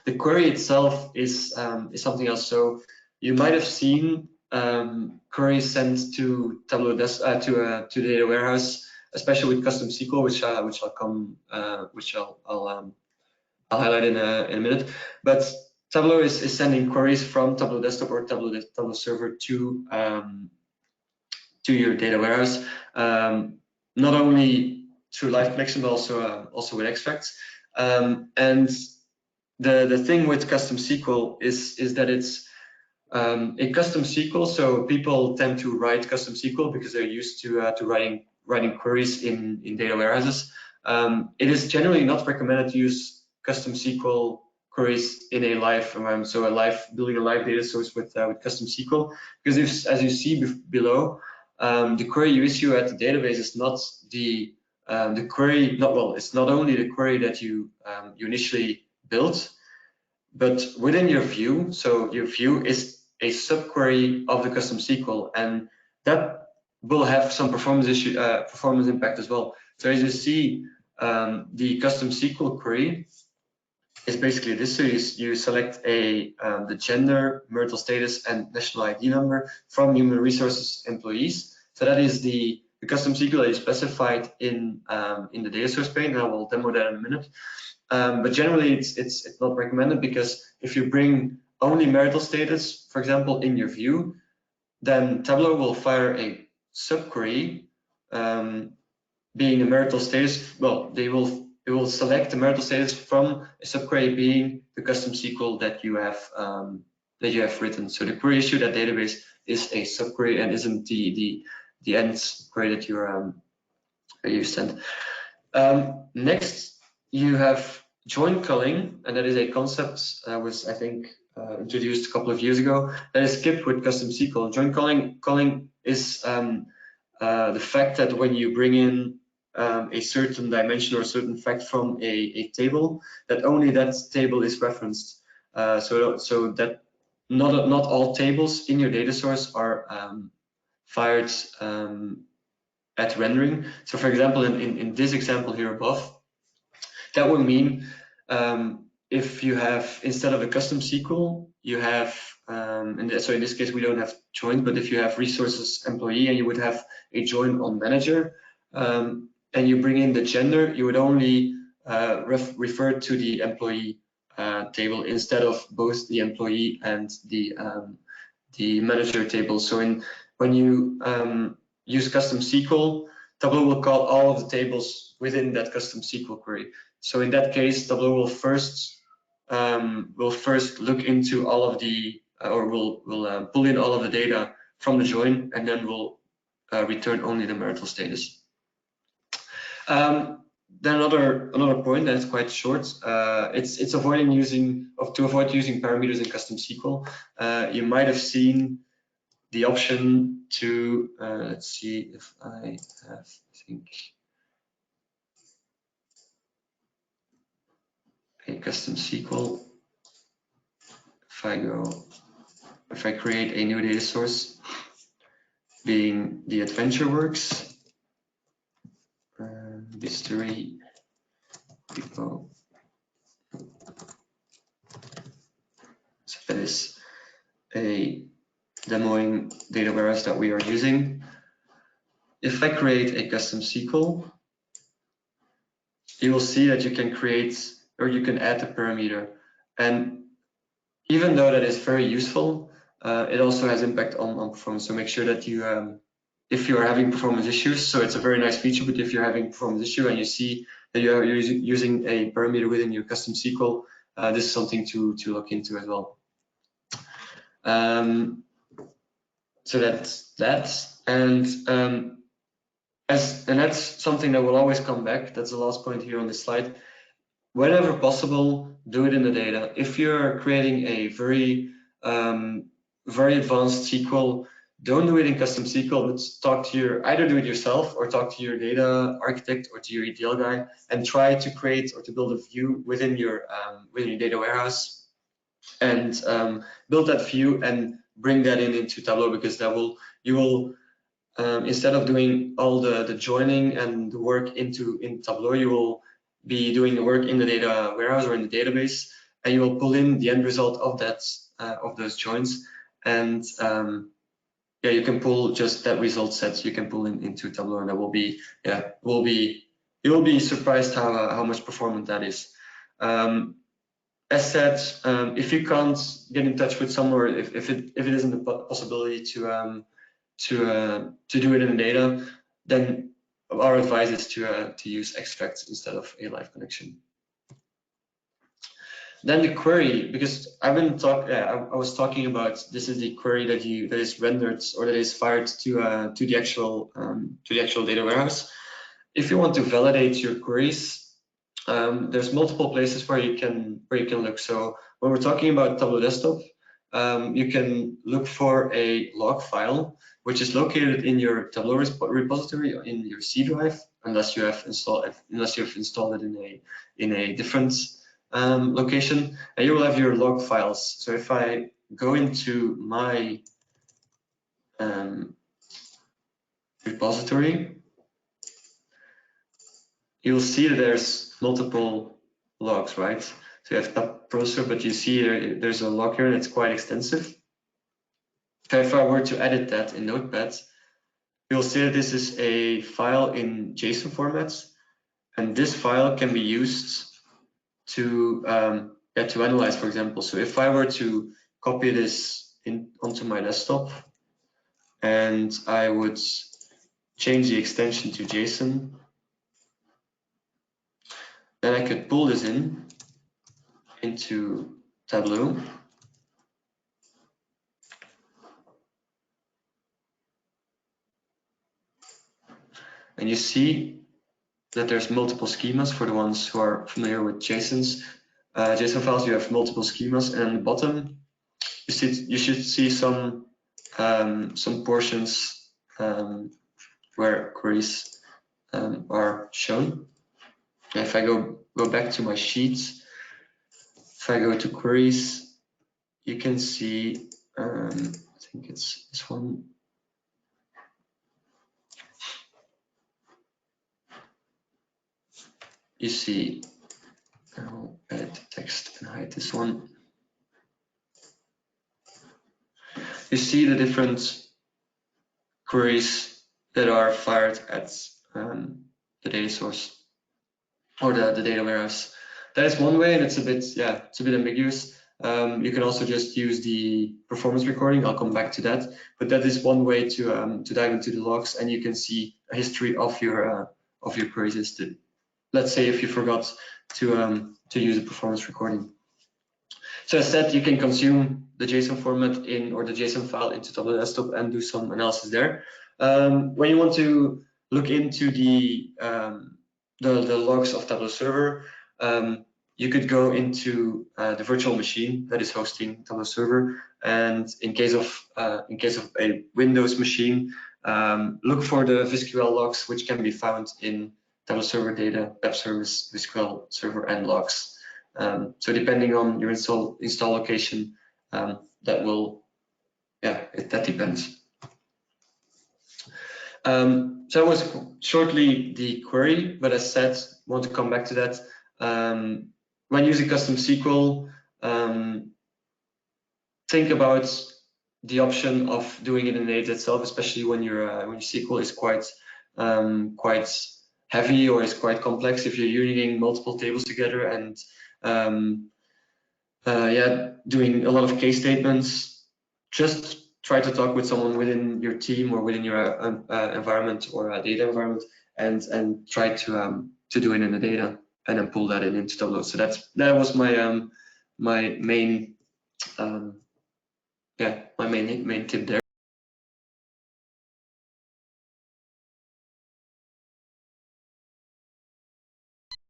The query itself is something else. So you might have seen queries sent to Tableau to the data warehouse, especially with Custom Sql, which I'll highlight in a minute. But Tableau is sending queries from Tableau Desktop or Tableau Server to your data warehouse, not only through live connection, but also with extracts. And the thing with Custom Sql is that it's a custom SQL, so people tend to write custom SQL because they're used to writing queries in data warehouses. It is generally not recommended to use custom SQL queries in a live environment, so building a live data source with custom SQL, because as you see below, the query you issue at the database is not the query. It's not only the query that you initially built, but within your view. So your view is a subquery of the custom SQL, and that will have some performance impact as well. So as you see, the custom SQL query is basically this. So you select the gender, marital status, and national ID number from human resources employees. So that is the custom SQL that is specified in the data source pane, and I will demo that in a minute. But generally, it's not recommended, because if you bring only marital status, for example, in your view, then Tableau will fire a subquery being the marital status. Well, it will select the marital status from a subquery being the custom SQL that you have written. So the query issued at database is a subquery and isn't the end query that you sent. Next, you have join culling, and that is a concept that was, I think, introduced a couple of years ago, that is skipped with custom SQL. Join culling is the fact that when you bring in a certain dimension or a certain fact from a table, that only that table is referenced. So that not all tables in your data source are fired at rendering. So for example, in this example here above, that would mean if you have, instead of a custom SQL, you have, so in this case we don't have join, but if you have resources employee and you would have a join on manager, and you bring in the gender, you would only refer to the employee table instead of both the employee and the manager table. So when you use custom SQL, Tableau will call all of the tables within that custom SQL query. So in that case, Tableau will first look into all of the, or will pull in all of the data from the join, and then will return only the marital status. Then another point that's quite short. It's to avoid using parameters in custom SQL. You might have seen the option to let's see if I have, I think, a custom SQL. If I create a new data source, being the adventure works, history, people. So that is a demoing data warehouse that we are using. If I create a custom SQL, you will see that you can create, or you can add a parameter. And even though that is very useful, it also has impact on performance. So make sure that you, if you are having performance issues, so it's a very nice feature, but if you're having performance issue and you see that you're using a parameter within your custom SQL, this is something to look into as well. So that's that, and that's something that will always come back. That's the last point here on this slide. Whenever possible, do it in the data. If you're creating a very advanced SQL, don't do it in custom SQL, but either do it yourself or talk to your data architect or to your ETL guy and try to create or to build a view within your data warehouse, and build that view and bring that into Tableau, because you will instead of doing all the joining and the work in Tableau, you will be doing the work in the data warehouse or in the database, and you will pull in the end result of that of those joins, and yeah, you can pull just that result set. You can pull into Tableau, and that will be you will be surprised how much performant that is. As said, if you can't get in touch with someone, or if it isn't a possibility to do it in data, then our advice is to use extracts instead of a live connection. Then the query, because I was talking about, this is the query that is rendered or that is fired to the actual data warehouse. If you want to validate your queries, there's multiple places where you can look. So when we're talking about Tableau Desktop, you can look for a log file which is located in your Tableau repository in your C drive, unless you have installed it in a different location, and you will have your log files. So if I go into my repository, you'll see that there's multiple logs, right? So you have tab processor, but you see there's a log here and it's quite extensive. If I were to edit that in Notepad, you'll see that this is a file in JSON format, and this file can be used to analyze, for example. So if I were to copy this onto my desktop, and I would change the extension to JSON, then I could pull this into Tableau. And you see that there's multiple schemas. For the ones who are familiar with JSON files, you have multiple schemas, and at the bottom you should see some portions where queries are shown. And if I go back to my sheets, if I go to queries, you can see I think it's this one. You see, I'll add the text and hide this one. You see the different queries that are fired at the data source or the data warehouse. That is one way, and it's a bit ambiguous. You can also just use the performance recording. I'll come back to that, but that is one way to dive into the logs, and you can see a history of your queries listed. Let's say if you forgot to use a performance recording. So as said, you can consume the JSON format or the JSON file into Tableau Desktop and do some analysis there. When you want to look into the logs of Tableau Server, you could go into the virtual machine that is hosting Tableau Server, and in case of a Windows machine, look for the VisQL logs, which can be found in Tableau Server data, web service, VisQL server, and logs. So depending on your install location, that depends. So that was shortly the query, but as said, want to come back to that. When using Custom Sql, think about the option of doing it in data itself, especially when your SQL is quite heavy or is quite complex. If you're uniting multiple tables together and doing a lot of case statements, just try to talk with someone within your team or within your environment or data environment, and try to do it in the data and then pull that into Tableau. So that was my main tip there.